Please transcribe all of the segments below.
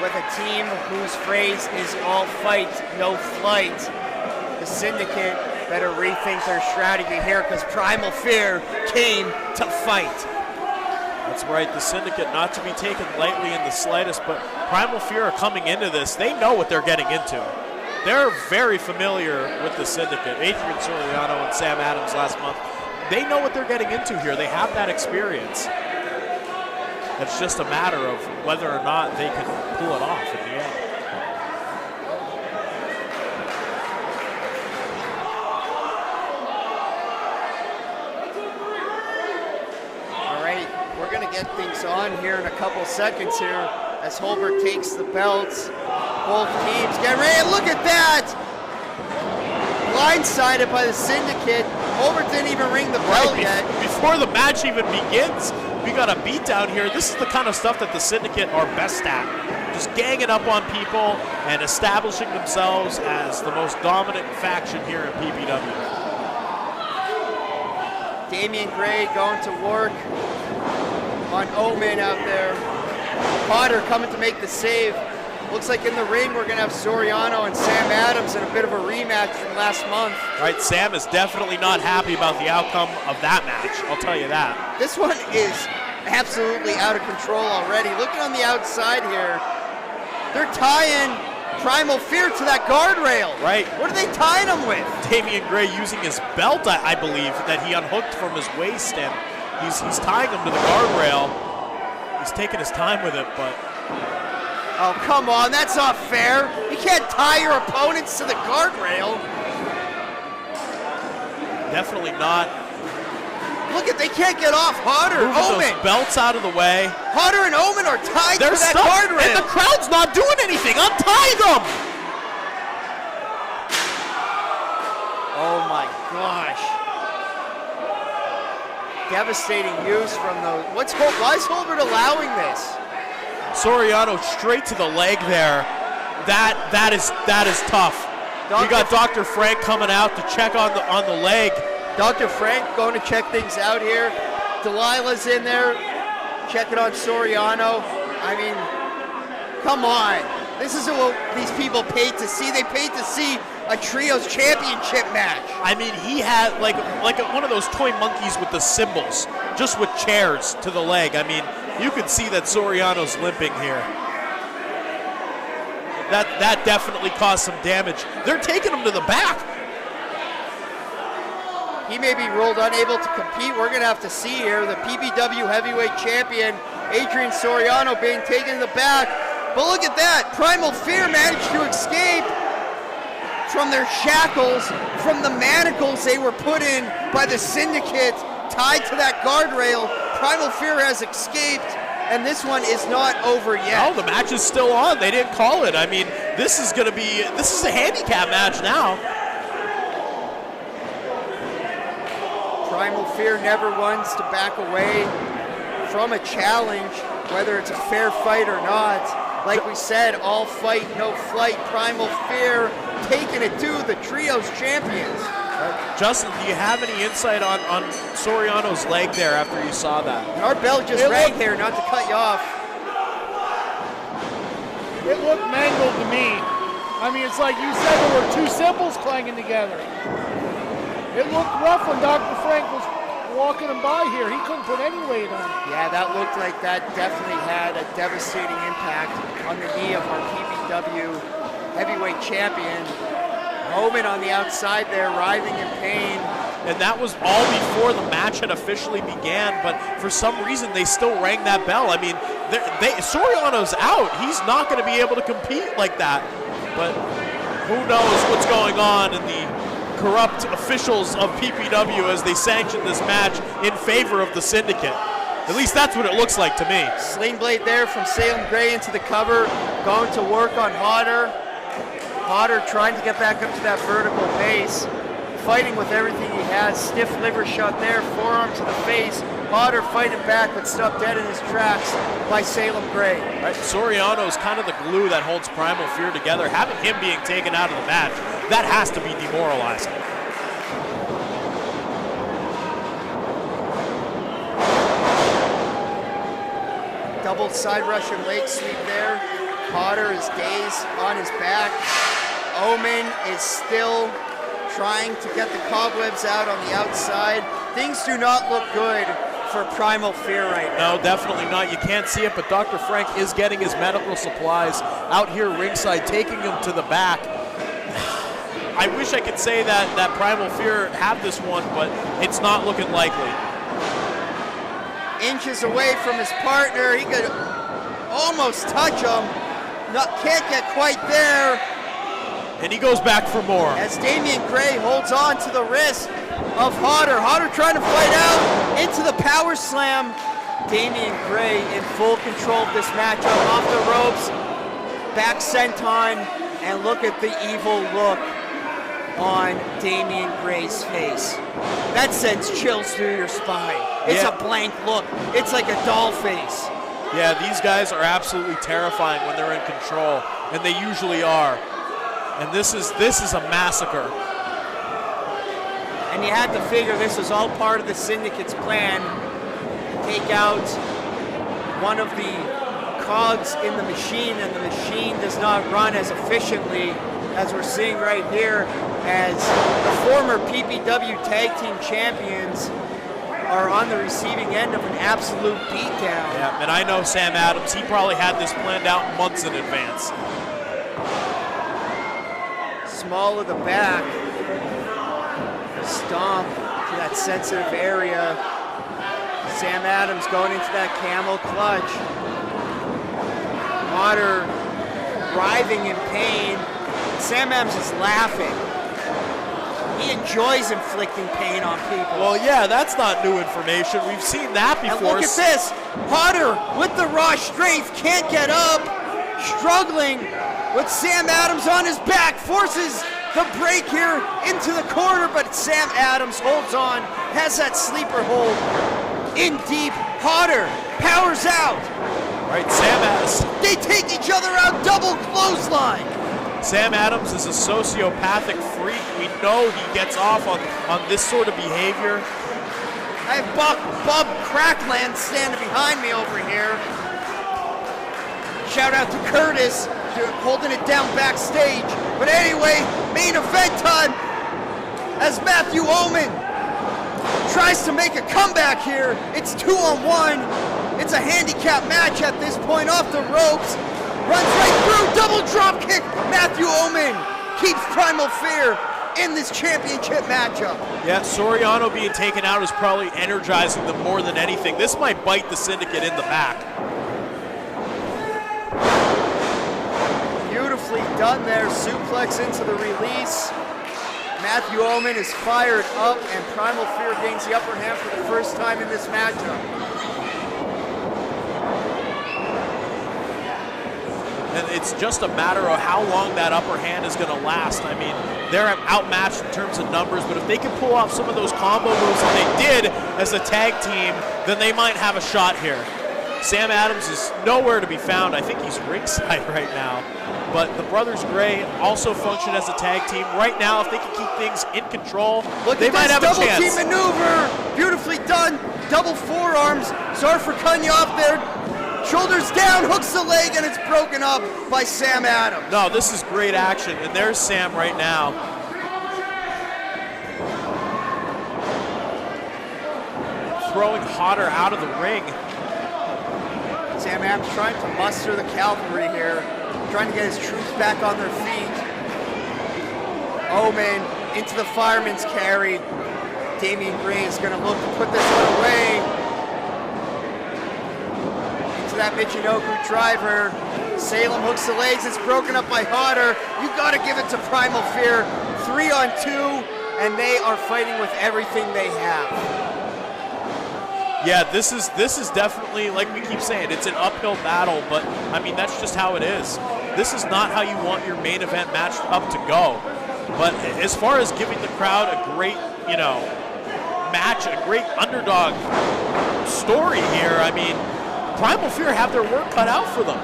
with a team whose phrase is all fight, no flight. The Syndicate better rethink their strategy here because Primal Fear came to fight. That's right, the Syndicate not to be taken lightly in the slightest, but Primal Fear are coming into this. They know what they're getting into. They're very familiar with the Syndicate. Adrian Soriano and Sam Adams last month. They know what they're getting into here. They have that experience. It's just a matter of whether or not they can pull it off in the end. All right, we're going to get things on here in a couple seconds here as Holbert takes the belts. Both teams get ready. Look at that! Blindsided by the Syndicate. Holbert didn't even ring the bell yet. Before the match even begins, we got a beatdown here. This is the kind of stuff that the Syndicate are best at. Just ganging up on people and establishing themselves as the most dominant faction here in PPW. Damian Gray going to work on Omen out there. Potter coming to make the save. Looks like in the ring we're going to have Soriano and Sam Adams in a bit of a rematch from last month. Right, Sam is definitely not happy about the outcome of that match, I'll tell you that. This one is absolutely out of control already. Looking on the outside here, they're tying Primal Fear to that guardrail. Right. What are they tying him with? Damian Gray using his belt, I believe, that he unhooked from his waist, and he's tying him to the guardrail. He's taking his time with it, but... Oh, come on, that's not fair. You can't tie your opponents to the guardrail. Definitely not. Look at, they can't get off. Hodder, Omen. Those belts out of the way. Hodder and Omen are tied to that stuck, guardrail. And the crowd's not doing anything. Untie them. Oh my gosh. Devastating use from those. Why is Holbert allowing this? Soriano straight to the leg there. That is tough. We got Dr. Frank coming out to check on the leg. Dr. Frank going to check things out here. Delilah's in there checking on Soriano. I mean, come on. This is what these people paid to see. They paid to see a trios championship match. I mean, he had like one of those toy monkeys with the cymbals, just with chairs to the leg. I mean, you can see that Soriano's limping here. That definitely caused some damage. They're taking him to the back. He may be ruled unable to compete. We're going to have to see here. The PPW heavyweight champion, Adrian Soriano, being taken to the back. But look at that. Primal Fear managed to escape from their shackles, from the manacles they were put in by the Syndicate, tied to that guardrail. Primal Fear has escaped, and this one is not over yet. Oh, the match is still on. They didn't call it. I mean, this is a handicap match now. Primal Fear never wants to back away from a challenge, whether it's a fair fight or not. Like we said, all fight, no flight. Primal Fear taking it to the trios champions. Justin, do you have any insight on Soriano's leg there after you saw that? Our bell just rang here, not to cut you off. It looked mangled to me. I mean, it's like you said, there were two cymbals clanging together. It looked rough when Dr. Frank was walking him by here. He couldn't put any weight on it. Yeah, that looked like that definitely had a devastating impact on the knee of our PPW heavyweight champion. Omen on the outside there, writhing in pain. And that was all before the match had officially began, but for some reason they still rang that bell. I mean, Soriano's out. He's not going to be able to compete like that. But who knows what's going on in the corrupt officials of PPW as they sanction this match in favor of the Syndicate. At least that's what it looks like to me. Sling blade there from Salem Gray into the cover, going to work on Hodder. Hodder trying to get back up to that vertical base, fighting with everything he has. Stiff liver shot there, forearm to the face. Hodder fighting back, but stopped dead in his tracks by Salem Gray. Right, Soriano's kind of the glue that holds Primal Fear together. Having him being taken out of the match, that has to be demoralizing. Double side Russian leg sweep there. Potter is dazed on his back. Omen is still trying to get the cobwebs out on the outside. Things do not look good for Primal Fear right now. No, definitely not. You can't see it, but Dr. Frank is getting his medical supplies out here ringside, taking him to the back. I wish I could say that Primal Fear had this one, but it's not looking likely. Inches away from his partner. He could almost touch him. Can't get quite there. And he goes back for more. As Damian Gray holds on to the wrist of Hodder. Hodder trying to fight out into the power slam. Damian Gray in full control of this matchup. Off the ropes. Back senton. And look at the evil look on Damian Gray's face. That sends chills through your spine. It's a blank look. It's like a doll face. Yeah, these guys are absolutely terrifying when they're in control, and they usually are. And this is a massacre. And you had to figure this was all part of the Syndicate's plan. Take out one of the cogs in the machine, and the machine does not run as efficiently as we're seeing right here, as the former PPW Tag Team Champions are on the receiving end of an absolute beatdown. Yeah, and I know Sam Adams, he probably had this planned out months in advance. Small of the back. Stomp to that sensitive area. Sam Adams going into that camel clutch. Potter writhing in pain. Sam Adams is laughing. He enjoys inflicting pain on people. Well, yeah, that's not new information. We've seen that before. And look at this. Potter with the raw strength can't get up. Struggling with Sam Adams on his back. Forces the break here into the corner, but Sam Adams holds on. Has that sleeper hold in deep. Potter powers out. Right, Sam Adams. They take each other out. Double clothesline. Sam Adams is a sociopathic freak. We know he gets off on this sort of behavior. I have Bob Crackland standing behind me over here. Shout out to Curtis holding it down backstage. But anyway, main event time as Matthew Omen tries to make a comeback here. It's 2-on-1. It's a handicap match at this point, off the ropes. Runs right through, double drop kick. Matthew Omen keeps Primal Fear in this championship matchup. Yeah, Soriano being taken out is probably energizing them more than anything. This might bite the Syndicate in the back. Beautifully done there, suplex into the release. Matthew Omen is fired up, and Primal Fear gains the upper hand for the first time in this matchup. And it's just a matter of how long that upper hand is going to last. I mean, they're outmatched in terms of numbers, but if they can pull off some of those combo moves that they did as a tag team, then they might have a shot here. Sam Adams is nowhere to be found. I think he's ringside right now. But the Brothers Gray also function as a tag team. Right now, if they can keep things in control, they might have a chance. Double team maneuver, beautifully done. Double forearms. Sorry for cutting you off there. Shoulders down, hooks the leg, and it's broken up by Sam Adams. No, this is great action, and there's Sam right now. Throwing Hodder out of the ring. Sam Adams trying to muster the cavalry here, trying to get his troops back on their feet. Omen into the fireman's carry. Damian Gray is going to look to put this one away. That Michinoku driver. Salem hooks the legs. It's broken up by Hodder. You got to give it to Primal Fear. 3-on-2, and they are fighting with everything they have. Yeah, this is definitely, like we keep saying, it's an uphill battle, but I mean, that's just how it is. This is not how you want your main event match up to go. But as far as giving the crowd a great, match, a great underdog story here, I mean, Primal Fear have their work cut out for them.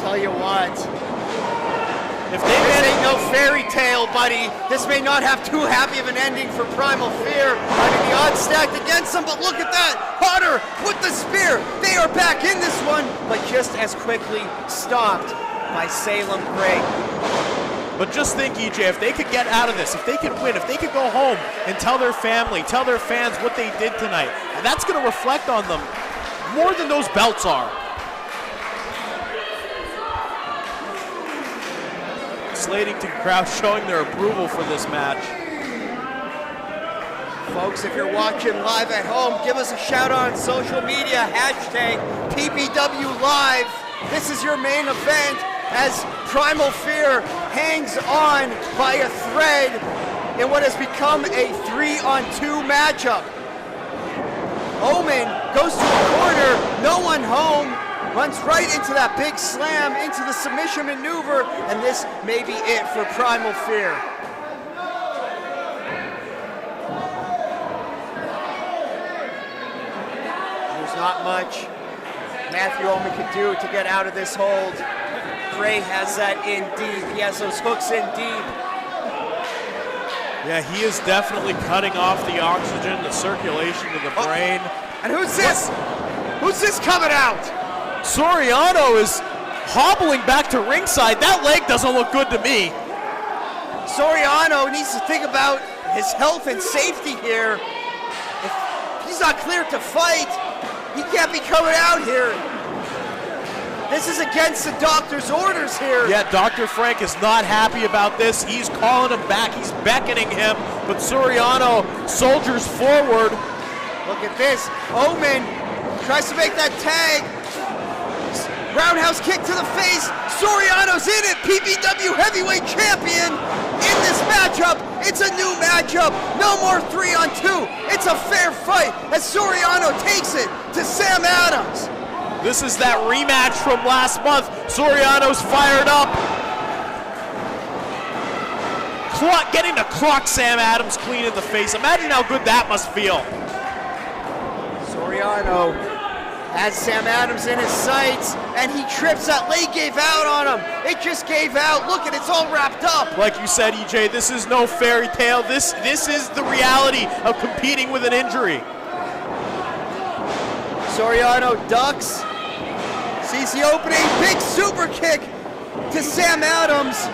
Tell you what, If they This manage, ain't no fairy tale, buddy. This may not have too happy of an ending for Primal Fear. I mean, the odds stacked against them, but look at that. Hunter with the spear. They are back in this one, but just as quickly stopped by Salem Gray. but just think, EJ, if they could get out of this, if they could win, if they could go home and tell their family, tell their fans what they did tonight, and that's going to reflect on them more than those belts are. Slatington crowd showing their approval for this match. Folks, if you're watching live at home, give us a shout out on social media, hashtag PPW Live. This is your main event as Primal Fear hangs on by a thread in what has become a 3-on-2 matchup. Omen goes to a corner, no one home, runs right into that big slam, into the submission maneuver, and this may be it for Primal Fear. There's not much Matthew Omen could do to get out of this hold. Gray has that in deep. He has those hooks in deep. Yeah, he is definitely cutting off the oxygen, the circulation to the brain. And who's this? Who's this coming out? Soriano is hobbling back to ringside. That leg doesn't look good to me. Soriano needs to think about his health and safety here. If he's not cleared to fight, he can't be coming out here. This is against the doctor's orders here. Yeah, Dr. Frank is not happy about this. He's calling him back. He's beckoning him, but Soriano soldiers forward. Look at this. Omen tries to make that tag. Roundhouse kick to the face. Soriano's in it. PPW heavyweight champion in this matchup. It's a new matchup. No more 3-on-2. It's a fair fight as Soriano takes it to Sam Adams. This is that rematch from last month. Soriano's fired up. Getting to clock Sam Adams clean in the face. Imagine how good that must feel. Soriano has Sam Adams in his sights, and he trips. That leg gave out on him. It just gave out. Look at it, it's all wrapped up. Like you said, EJ, this is no fairy tale. This is the reality of competing with an injury. Soriano ducks, sees the opening, big super kick to Sam Adams.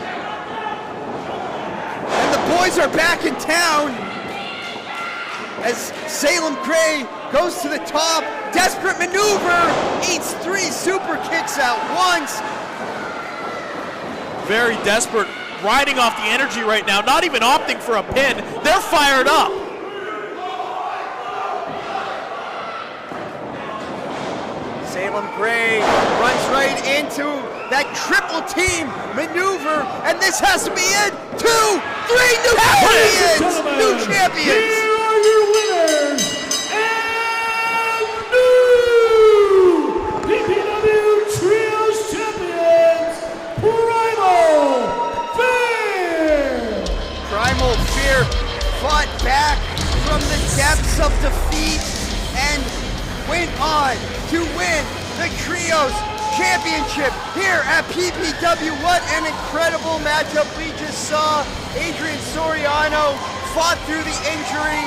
And the boys are back in town as Salem Gray goes to the top. Desperate maneuver, eats 3 super kicks at once. Very desperate, riding off the energy right now, not even opting for a pin. They're fired up. Salem Gray runs right into that triple team maneuver, and this has to be it. 2, 3 new champions! Here are your winners and new PPW Trios Champions, Primal Fear! Primal Fear fought back from the depths of defeat and went on to win the Trios Championship here at PPW. What an incredible matchup we just saw. Adrian Soriano fought through the injury,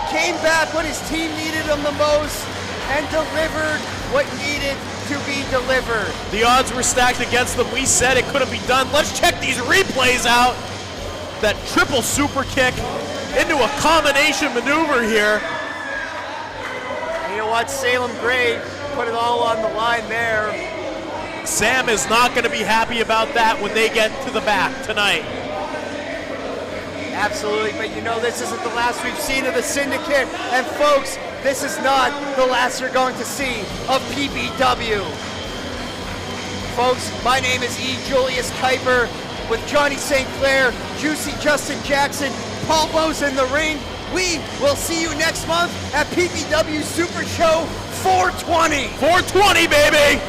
came back when his team needed him the most, and delivered what needed to be delivered. The odds were stacked against them. We said it couldn't be done. Let's check these replays out. That triple super kick into a combination maneuver here. You know what? Salem Gray put it all on the line there. Sam is not going to be happy about that when they get to the back tonight. Absolutely, but you know this isn't the last we've seen of the Syndicate. And folks, this is not the last you're going to see of PPW. Folks, my name is E. Julius Kuiper with Johnny St. Clair, Juicy Justin Jackson, Paul Bose in the ring. We will see you next month at PPW Super Show 420. 420, baby!